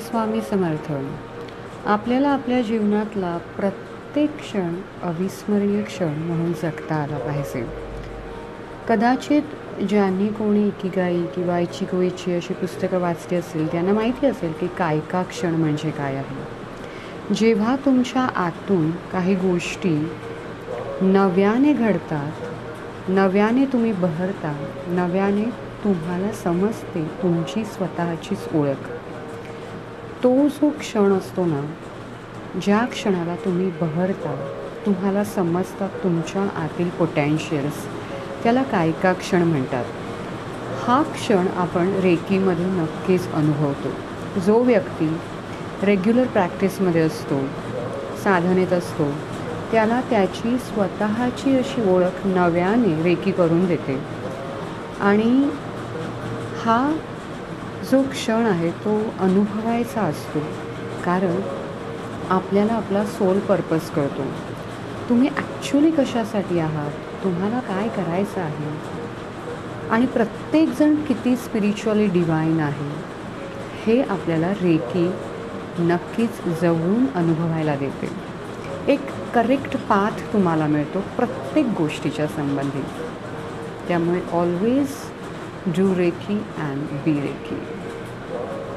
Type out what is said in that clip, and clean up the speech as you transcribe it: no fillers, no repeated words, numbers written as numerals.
स्वामी समर्थ. आपल्याला आपल्या जीवनातला प्रत्येक क्षण अविस्मरणीय क्षण म्हणून जगता आला पाहिजे. कदाचित ज्यांनी कोणी इकिगाई किंवा इचिगो इची अशी पुस्तकं वाचली असेल त्यांना माहिती असेल की कायका क्षण म्हणजे काय आहे. जेव्हा तुमच्या आतून काही गोष्टी नव्याने घडतात, नव्याने तुम्ही बहरता, नव्याने तुम्हाला समजते तुमची स्वतःचीच ओळख. तो जो क्षण असतो ना, ज्या क्षणाला तुम्ही बहरता, तुम्हाला समजतात तुमच्या आतील पोटॅन्शियल्स, त्याला कायका क्षण म्हणतात. हा क्षण आपण रेकीमध्ये नक्कीच अनुभवतो. जो व्यक्ती रेग्युलर प्रॅक्टिसमध्ये असतो, साधनेत असतो, त्याला त्याची स्वतःची अशी ओळख नव्याने रेकी करून देते. आणि हा जो क्षण आहे तो अनुभवायचा असतो, कारण आपल्याला आपला सोल पर्पज कळतो. तुम्ही ॲक्च्युली कशासाठी आहात, तुम्हाला काय करायचं आहे, आणि प्रत्येकजण किती स्पिरिच्युअली डिवाईन आहे हे आपल्याला रेकी नक्कीच जवळून अनुभवायला देते. एक करेक्ट पाथ तुम्हाला मिळतो प्रत्येक गोष्टीच्या संबंधित. त्यामुळे always do reiki and be recce.